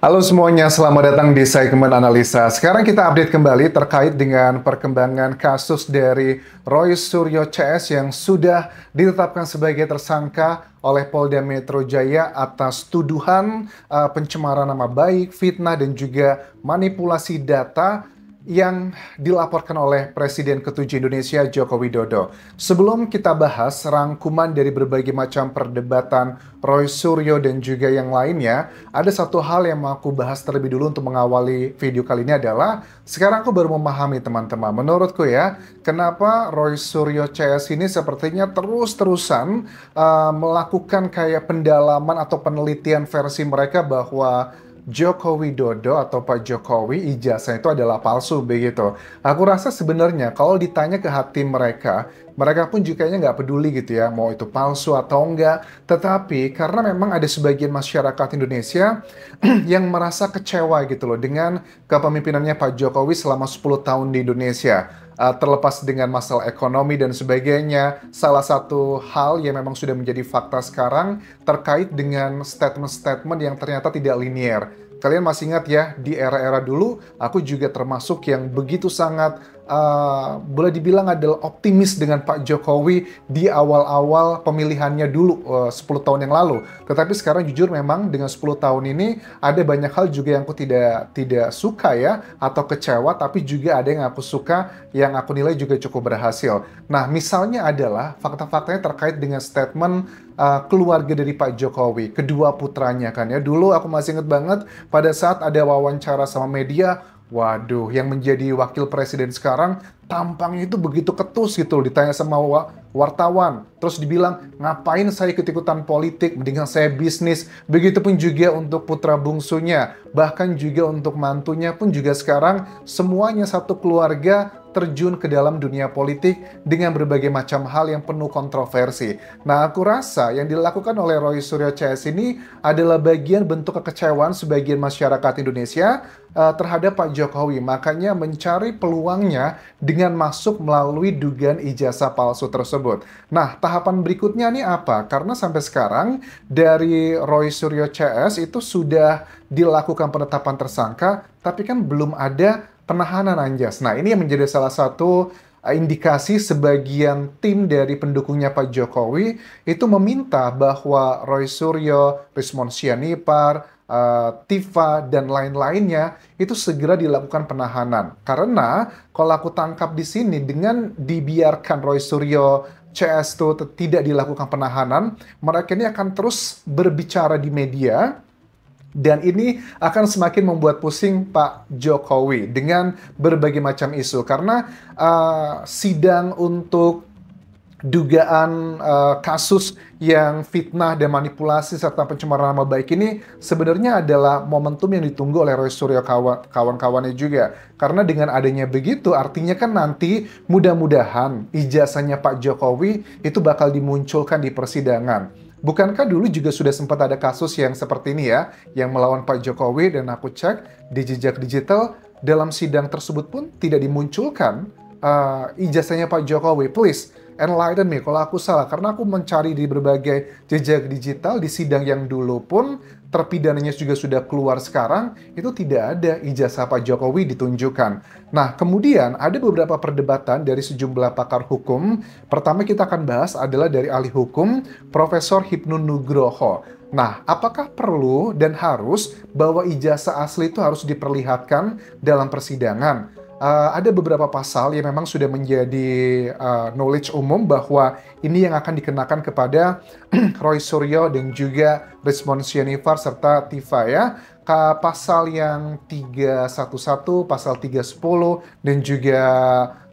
Halo semuanya, selamat datang di segmen analisa. Sekarang kita update kembali terkait dengan perkembangan kasus dari Roy Suryo CS yang sudah ditetapkan sebagai tersangka oleh Polda Metro Jaya atas tuduhan pencemaran nama baik, fitnah, dan juga manipulasi data yang dilaporkan oleh Presiden ke-7 Indonesia Joko Widodo. Sebelum kita bahas rangkuman dari berbagai macam perdebatan Roy Suryo dan juga yang lainnya, ada satu hal yang mau aku bahas terlebih dulu untuk mengawali video kali ini adalah sekarang aku baru memahami teman-teman. Menurutku ya, kenapa Roy Suryo CS ini sepertinya terus-terusan melakukan kayak pendalaman atau penelitian versi mereka bahwa Joko Widodo atau Pak Jokowi ijazah itu adalah palsu begitu. Aku rasa sebenarnya kalau ditanya ke hati mereka, mereka pun juga kayaknya nggak peduli gitu ya, mau itu palsu atau enggak. Tetapi karena memang ada sebagian masyarakat Indonesia yang merasa kecewa gitu loh dengan kepemimpinannya Pak Jokowi selama 10 tahun di Indonesia. Terlepas dengan masalah ekonomi dan sebagainya, salah satu hal yang memang sudah menjadi fakta sekarang terkait dengan statement-statement yang ternyata tidak linier. Kalian masih ingat ya, di era-era dulu, aku juga termasuk yang begitu sangat boleh dibilang adalah optimis dengan Pak Jokowi di awal-awal pemilihannya dulu 10 tahun yang lalu. Tetapi sekarang jujur memang dengan 10 tahun ini ada banyak hal juga yang aku tidak suka ya atau kecewa, tapi juga ada yang aku suka yang aku nilai juga cukup berhasil. Nah, misalnya adalah fakta-faktanya terkait dengan statement keluarga dari Pak Jokowi, kedua putranya kan ya. Dulu aku masih ingat banget pada saat ada wawancara sama media. Waduh, yang menjadi wakil presiden sekarang tampangnya itu begitu ketus gitu loh. Ditanya sama wartawan, terus dibilang, ngapain saya ikut-ikutan politik, mendingan saya bisnis. Begitupun juga untuk putra bungsunya, bahkan juga untuk mantunya pun juga sekarang semuanya satu keluarga terjun ke dalam dunia politik dengan berbagai macam hal yang penuh kontroversi. Nah, aku rasa yang dilakukan oleh Roy Suryo CS ini adalah bagian bentuk kekecewaan sebagian masyarakat Indonesia terhadap Pak Jokowi. Makanya mencari peluangnya dengan masuk melalui dugaan ijazah palsu tersebut. Nah, tahapan berikutnya nih apa? Karena sampai sekarang dari Roy Suryo CS itu sudah dilakukan penetapan tersangka, tapi kan belum ada penahanan Anjas. Nah, ini yang menjadi salah satu indikasi sebagian tim dari pendukungnya Pak Jokowi itu meminta bahwa Roy Suryo, Rismon Sianipar, Tifa, dan lain-lainnya itu segera dilakukan penahanan. Karena kalau aku tangkap di sini dengan dibiarkan Roy Suryo CS itu tidak dilakukan penahanan, mereka ini akan terus berbicara di media. Dan ini akan semakin membuat pusing Pak Jokowi dengan berbagai macam isu. Karena sidang untuk dugaan kasus yang fitnah dan manipulasi serta pencemaran nama baik ini sebenarnya adalah momentum yang ditunggu oleh Roy Suryo kawan-kawannya juga. Karena dengan adanya begitu artinya kan nanti mudah-mudahan ijazahnya Pak Jokowi itu bakal dimunculkan di persidangan. Bukankah dulu juga sudah sempat ada kasus yang seperti ini ya, yang melawan Pak Jokowi, dan aku cek di jejak digital, dalam sidang tersebut pun tidak dimunculkan ijazahnya Pak Jokowi. Please, enlighten me kalau aku salah, karena aku mencari di berbagai jejak digital, di sidang yang dulu pun, terpidananya juga sudah keluar sekarang, itu tidak ada ijazah Pak Jokowi ditunjukkan. Nah, kemudian ada beberapa perdebatan dari sejumlah pakar hukum. Pertama kita akan bahas adalah dari ahli hukum, Profesor Hipnu Nugroho. Nah, apakah perlu dan harus bahwa ijazah asli itu harus diperlihatkan dalam persidangan? Ada beberapa pasal yang memang sudah menjadi knowledge umum bahwa ini yang akan dikenakan kepada Roy Suryo dan juga Rismon Sianipar serta Tifa ya. Pasal yang 311, pasal 310, dan juga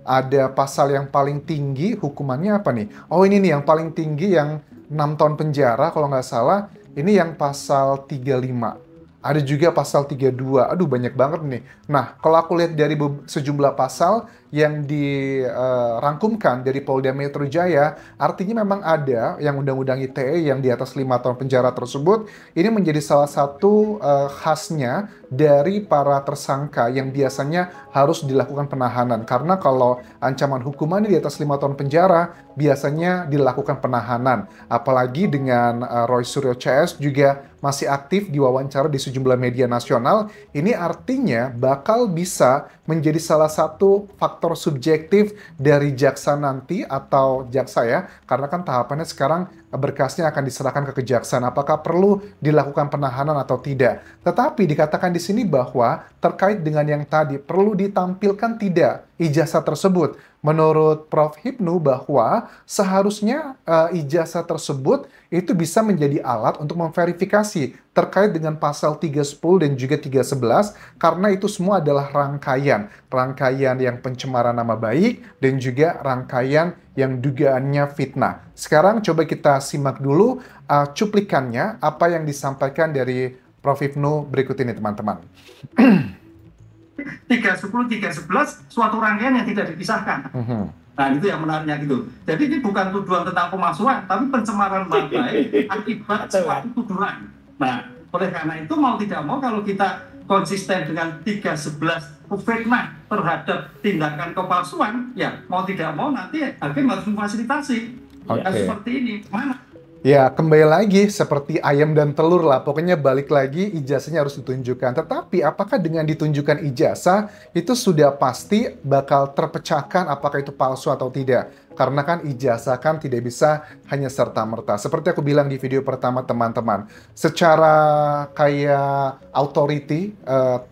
ada pasal yang paling tinggi hukumannya apa nih? Oh, ini nih yang paling tinggi yang 6 tahun penjara kalau nggak salah. Ini yang pasal 35. Ada juga pasal 32. Aduh, banyak banget nih. Nah, kalau aku lihat dari sejumlah pasal, yang dirangkumkan dari Polda Metro Jaya, artinya memang ada yang Undang-Undang ITE yang di atas 5 tahun penjara tersebut. Ini menjadi salah satu khasnya dari para tersangka yang biasanya harus dilakukan penahanan. Karena kalau ancaman hukumannya di atas 5 tahun penjara, biasanya dilakukan penahanan. Apalagi dengan Roy Suryo CS juga masih aktif diwawancara di sejumlah media nasional, ini artinya bakal bisa menjadi salah satu faktor subjektif dari jaksa nanti atau jaksa ya, karena kan tahapannya sekarang berkasnya akan diserahkan ke kejaksaan apakah perlu dilakukan penahanan atau tidak. Tetapi dikatakan di sini bahwa terkait dengan yang tadi perlu ditampilkan tidak ijazah tersebut. Menurut Prof. Hipnu bahwa seharusnya ijazah tersebut itu bisa menjadi alat untuk memverifikasi terkait dengan pasal 310 dan juga 311 karena itu semua adalah rangkaian yang pencemaran nama baik dan juga rangkaian yang dugaannya fitnah. Sekarang coba kita simak dulu cuplikannya apa yang disampaikan dari Prof. Hipnu berikut ini teman-teman. 310, 311 suatu rangkaian yang tidak dipisahkan. Nah, itu yang menariknya gitu. Jadi ini bukan tuduhan tentang pemalsuan, tapi pencemaran nama baik akibat suatu tuduhan. Nah, oleh karena itu mau tidak mau kalau kita konsisten dengan 311 fitnah terhadap tindakan kepalsuan, ya mau tidak mau nanti hakim harus memfasilitasi. Ya, seperti ini. Mana? Ya, kembali lagi seperti ayam dan telur lah. Pokoknya balik lagi ijazahnya harus ditunjukkan. Tetapi apakah dengan ditunjukkan ijazah itu sudah pasti bakal terpecahkan apakah itu palsu atau tidak? Karena kan ijazah kan tidak bisa hanya serta-merta. Seperti aku bilang di video pertama teman-teman. Secara kayak authority,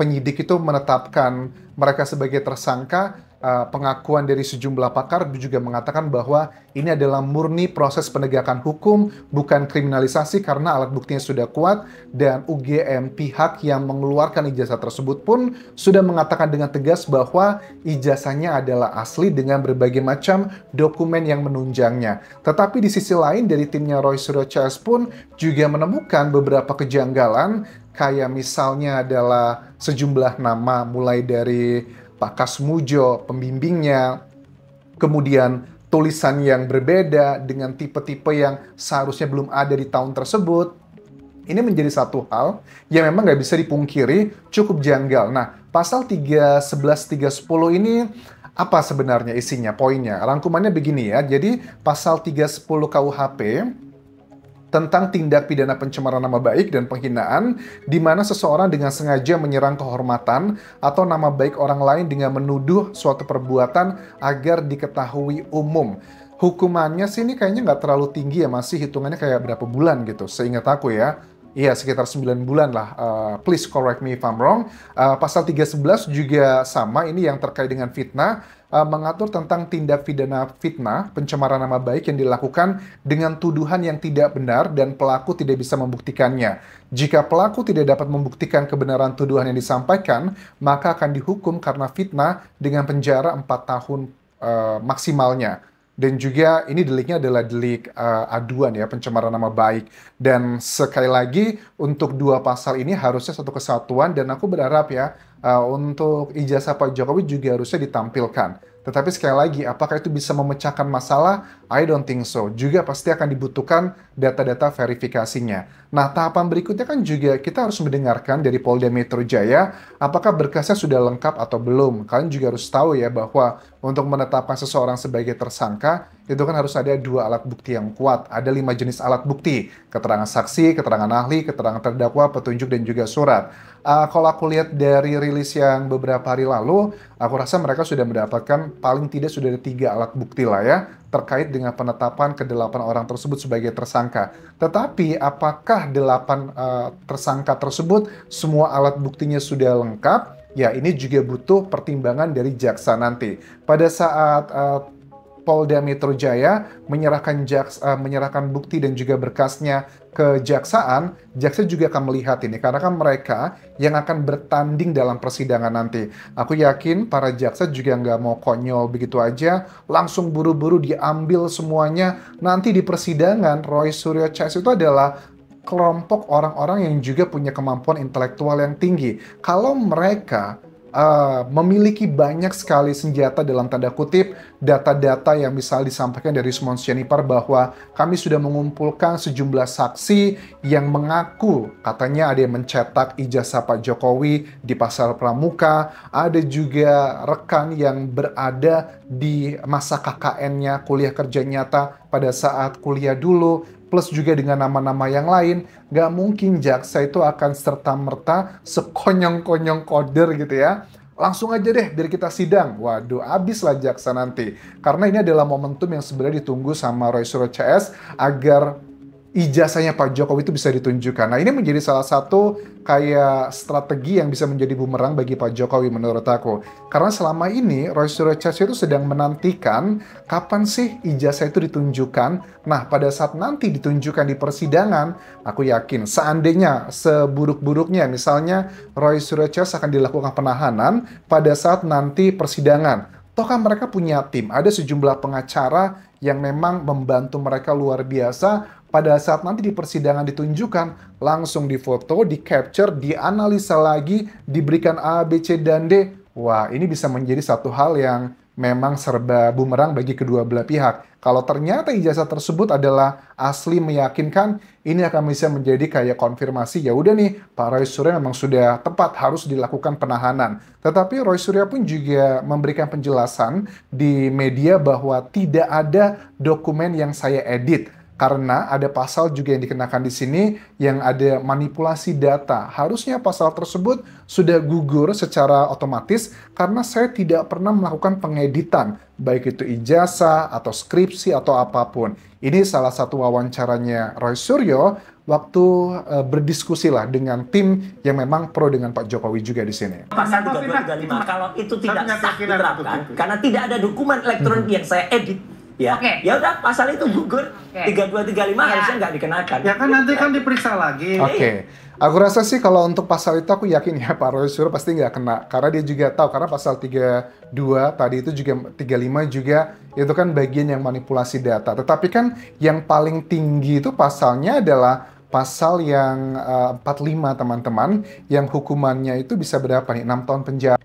penyidik itu menetapkan mereka sebagai tersangka. Pengakuan dari sejumlah pakar juga mengatakan bahwa ini adalah murni proses penegakan hukum, bukan kriminalisasi karena alat buktinya sudah kuat dan UGM pihak yang mengeluarkan ijazah tersebut pun sudah mengatakan dengan tegas bahwa ijazahnya adalah asli dengan berbagai macam dokumen yang menunjangnya. Tetapi di sisi lain dari timnya Roy Suryo CS pun juga menemukan beberapa kejanggalan kayak misalnya adalah sejumlah nama mulai dari Pak Kasmujo, pembimbingnya, kemudian tulisan yang berbeda dengan tipe-tipe yang seharusnya belum ada di tahun tersebut. Ini menjadi satu hal yang memang nggak bisa dipungkiri cukup janggal. Nah, pasal 311, 310 ini apa sebenarnya isinya, poinnya? Rangkumannya begini ya, jadi pasal 310 KUHP tentang tindak pidana pencemaran nama baik dan penghinaan, di mana seseorang dengan sengaja menyerang kehormatan atau nama baik orang lain dengan menuduh suatu perbuatan agar diketahui umum. Hukumannya sih ini kayaknya nggak terlalu tinggi ya, masih hitungannya kayak berapa bulan gitu, seingat aku ya. Iya, sekitar 9 bulan lah. Please correct me if I'm wrong. Pasal 311 juga sama, ini yang terkait dengan fitnah. Mengatur tentang tindak pidana fitnah, pencemaran nama baik yang dilakukan dengan tuduhan yang tidak benar dan pelaku tidak bisa membuktikannya. Jika pelaku tidak dapat membuktikan kebenaran tuduhan yang disampaikan, maka akan dihukum karena fitnah dengan penjara 4 tahun maksimalnya. Dan juga ini deliknya adalah delik aduan ya, pencemaran nama baik. Dan sekali lagi untuk dua pasal ini harusnya satu kesatuan dan aku berharap ya untuk ijazah Pak Jokowi juga harusnya ditampilkan. Tetapi sekali lagi, apakah itu bisa memecahkan masalah? I don't think so. Juga pasti akan dibutuhkan data-data verifikasinya. Nah, tahapan berikutnya kan juga kita harus mendengarkan dari Polda Metro Jaya, apakah berkasnya sudah lengkap atau belum. Kalian juga harus tahu ya bahwa untuk menetapkan seseorang sebagai tersangka, itu kan harus ada 2 alat bukti yang kuat. Ada 5 jenis alat bukti, keterangan saksi, keterangan ahli, keterangan terdakwa, petunjuk, dan juga surat. Kalau aku lihat dari rilis yang beberapa hari lalu, aku rasa mereka sudah mendapatkan paling tidak sudah ada 3 alat bukti lah ya, terkait dengan penetapan ke-8 orang tersebut sebagai tersangka. Tetapi apakah 8 tersangka tersebut semua alat buktinya sudah lengkap? Ya, ini juga butuh pertimbangan dari jaksa nanti. Pada saat Polda Metro Jaya menyerahkan bukti dan juga berkasnya ke jaksaan, jaksa juga akan melihat ini karena kan mereka yang akan bertanding dalam persidangan nanti. Aku yakin para jaksa juga nggak mau konyol begitu aja, langsung buru-buru diambil semuanya. Nanti di persidangan Roy Suryo CS itu adalah kelompok orang-orang yang juga punya kemampuan intelektual yang tinggi. Kalau mereka memiliki banyak sekali senjata dalam tanda kutip, data-data yang bisa disampaikan dari Simons Jennifer bahwa kami sudah mengumpulkan sejumlah saksi yang mengaku katanya ada yang mencetak ijazah Pak Jokowi di Pasar Pramuka, ada juga rekan yang berada di masa KKN-nya, kuliah kerja nyata pada saat kuliah dulu, plus juga dengan nama-nama yang lain. Nggak mungkin jaksa itu akan serta-merta sekonyong-konyong koder gitu ya. Langsung aja deh biar kita sidang. Waduh, abislah jaksa nanti. Karena ini adalah momentum yang sebenarnya ditunggu sama Roy Suryo CS agar ijazahnya Pak Jokowi itu bisa ditunjukkan. Nah, ini menjadi salah satu kayak strategi yang bisa menjadi bumerang bagi Pak Jokowi menurut aku. Karena selama ini Roy Suryo CS itu sedang menantikan kapan sih ijazah itu ditunjukkan. Nah, pada saat nanti ditunjukkan di persidangan, aku yakin seandainya seburuk-buruknya misalnya Roy Suryo CS akan dilakukan penahanan pada saat nanti persidangan. Toh kan mereka punya tim, ada sejumlah pengacara yang memang membantu mereka luar biasa. Pada saat nanti di persidangan ditunjukkan, langsung difoto, di-capture, dianalisa lagi, diberikan A, B, C, dan D. Wah, ini bisa menjadi satu hal yang memang serba bumerang bagi kedua belah pihak. Kalau ternyata ijazah tersebut adalah asli meyakinkan, ini akan bisa menjadi kayak konfirmasi, ya udah nih, Pak Roy Suryo memang sudah tepat harus dilakukan penahanan. Tetapi Roy Suryo pun juga memberikan penjelasan di media bahwa tidak ada dokumen yang saya edit. Karena ada pasal juga yang dikenakan di sini yang ada manipulasi data. Harusnya pasal tersebut sudah gugur secara otomatis karena saya tidak pernah melakukan pengeditan, baik itu ijazah atau skripsi atau apapun. Ini salah satu wawancaranya Roy Suryo waktu berdiskusi lah dengan tim yang memang pro dengan Pak Jokowi juga di sini. Pasal 3235 kalau itu tidak sah diterapkan karena tidak ada dokumen elektronik yang saya edit. Ya, ya udah pasal itu gugur. 3235 harusnya nggak dikenakan. Ya kan nanti kan diperiksa lagi. Aku rasa sih kalau untuk pasal itu aku yakin ya Pak Roy Suryo pasti nggak kena. Karena dia juga tahu, karena pasal 32 tadi itu juga 35 juga itu kan bagian yang manipulasi data. Tetapi kan yang paling tinggi itu pasalnya adalah pasal yang 45 teman-teman, yang hukumannya itu bisa berapa nih? 6 tahun penjara.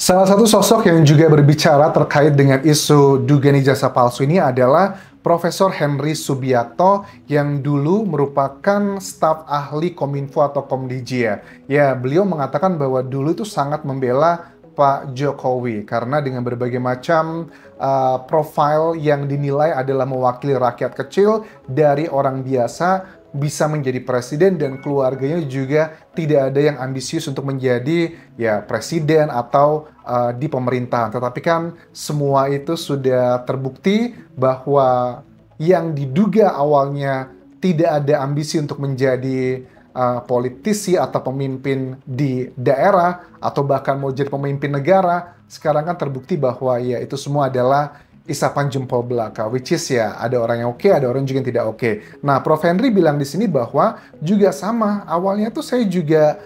Salah satu sosok yang juga berbicara terkait dengan isu dugaan ijazah palsu ini adalah Profesor Henry Subiakto yang dulu merupakan staf ahli Kominfo atau Komdija. Ya, beliau mengatakan bahwa dulu itu sangat membela Pak Jokowi karena dengan berbagai macam profil yang dinilai adalah mewakili rakyat kecil dari orang biasa bisa menjadi presiden dan keluarganya juga tidak ada yang ambisius untuk menjadi ya presiden atau di pemerintahan. Tetapi kan semua itu sudah terbukti bahwa yang diduga awalnya tidak ada ambisi untuk menjadi politisi atau pemimpin di daerah atau bahkan mau jadi pemimpin negara, sekarang kan terbukti bahwa ya itu semua adalah isapan jempol belaka, which is ya ada orang yang oke, ada orang juga yang tidak oke. Nah, Prof. Henry bilang di sini bahwa juga sama, awalnya tuh saya juga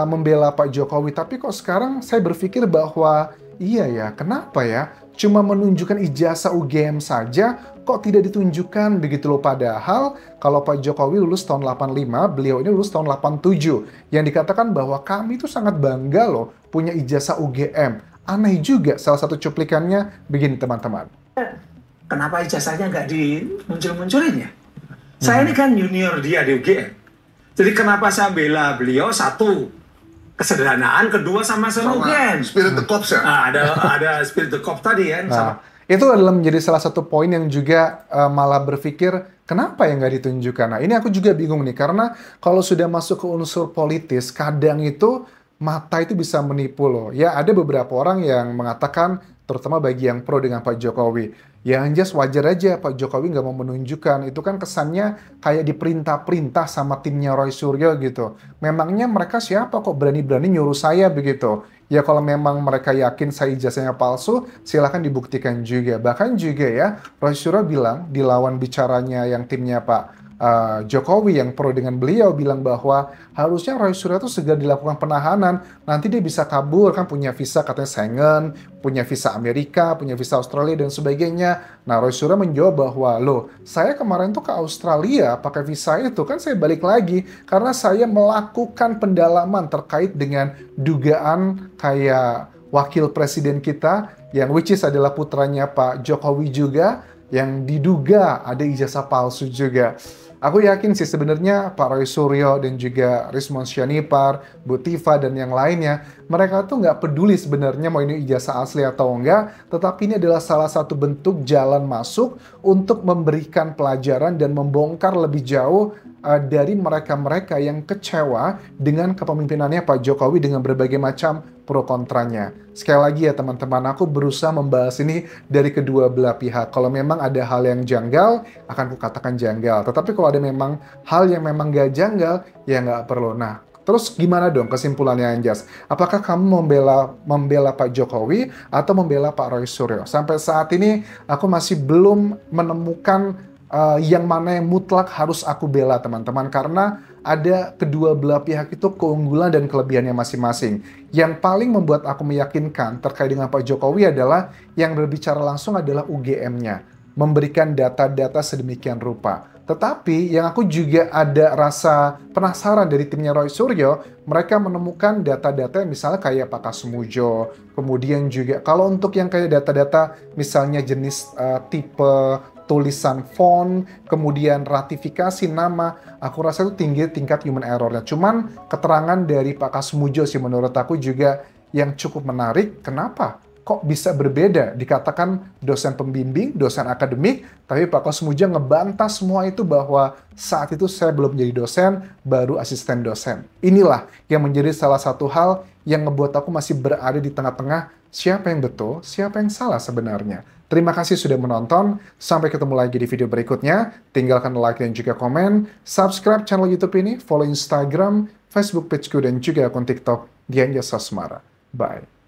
membela Pak Jokowi, tapi kok sekarang saya berpikir bahwa iya ya, kenapa ya? Cuma menunjukkan ijazah UGM saja, kok tidak ditunjukkan begitu loh. Padahal kalau Pak Jokowi lulus tahun 85, beliau ini lulus tahun 87. Yang dikatakan bahwa kami itu sangat bangga loh punya ijazah UGM. Aneh juga salah satu cuplikannya begini teman-teman. Kenapa ijazahnya nggak dimuncul-munculin ya? Saya ini kan junior dia di UGM. Jadi kenapa saya bela beliau? Satu, kesederhanaan. Kedua, sama UGM. Spirit the Cops ya? Nah, ada spirit the Cops tadi ya. Nah, itu adalah menjadi salah satu poin yang juga malah berpikir, kenapa ya nggak ditunjukkan? Nah, ini aku juga bingung nih, karena kalau sudah masuk ke unsur politis, kadang itu mata itu bisa menipu loh. Ya, ada beberapa orang yang mengatakan, terutama bagi yang pro dengan Pak Jokowi, ya anjas wajar aja Pak Jokowi nggak mau menunjukkan. Itu kan kesannya kayak diperintah-perintah sama timnya Roy Suryo gitu. Memangnya mereka siapa kok berani-berani nyuruh saya begitu? Ya kalau memang mereka yakin saya ijazahnya palsu, silahkan dibuktikan juga. Bahkan juga ya, Roy Suryo bilang di lawan bicaranya yang timnya Pak Jokowi yang pro dengan beliau bilang bahwa harusnya Roy Suryo itu segera dilakukan penahanan, nanti dia bisa kabur, kan punya visa katanya Schengen, punya visa Amerika, punya visa Australia dan sebagainya. Nah, Roy Suryo menjawab bahwa, loh, saya kemarin tuh ke Australia pakai visa itu, kan saya balik lagi karena saya melakukan pendalaman terkait dengan dugaan kayak wakil presiden kita, yang which is adalah putranya Pak Jokowi juga, yang diduga ada ijazah palsu juga. Aku yakin sih sebenarnya Pak Roy Suryo dan juga Rismon Syarifar, Bu Tifa dan yang lainnya, mereka tuh nggak peduli sebenarnya mau ini ijazah asli atau enggak, tetapi ini adalah salah satu bentuk jalan masuk untuk memberikan pelajaran dan membongkar lebih jauh dari mereka-mereka yang kecewa dengan kepemimpinannya Pak Jokowi dengan berbagai macam pro kontranya. Sekali lagi ya teman-teman, aku berusaha membahas ini dari kedua belah pihak. Kalau memang ada hal yang janggal, akan kukatakan janggal. Tetapi kalau ada memang hal yang memang gak janggal, ya nggak perlu. Nah, terus gimana dong kesimpulannya Anjas? Apakah kamu membela Pak Jokowi atau membela Pak Roy Suryo? Sampai saat ini aku masih belum menemukan yang mana yang mutlak harus aku bela teman-teman, karena ada kedua belah pihak itu keunggulan dan kelebihannya masing-masing. Yang paling membuat aku meyakinkan terkait dengan Pak Jokowi adalah yang berbicara langsung adalah UGM-nya, memberikan data-data sedemikian rupa. Tetapi yang aku juga ada rasa penasaran dari timnya Roy Suryo, mereka menemukan data-data yang misalnya kayak Pak Kasmujo, kemudian juga kalau untuk yang kayak data-data misalnya jenis tipe tulisan font, kemudian ratifikasi nama, aku rasa itu tinggi tingkat human error-nya. Cuman keterangan dari Pak Kasmujo sih menurut aku juga yang cukup menarik. Kenapa? Kok bisa berbeda? Dikatakan dosen pembimbing, dosen akademik, tapi Pak Kasmujo ngebantah semua itu bahwa saat itu saya belum jadi dosen, baru asisten dosen. Inilah yang menjadi salah satu hal yang ngebuat aku masih berada di tengah-tengah siapa yang betul, siapa yang salah sebenarnya. Terima kasih sudah menonton, sampai ketemu lagi di video berikutnya. Tinggalkan like dan juga komen, subscribe channel YouTube ini, follow Instagram, Facebook pageku, dan juga akun TikTok Dian Yasa Semara. Bye.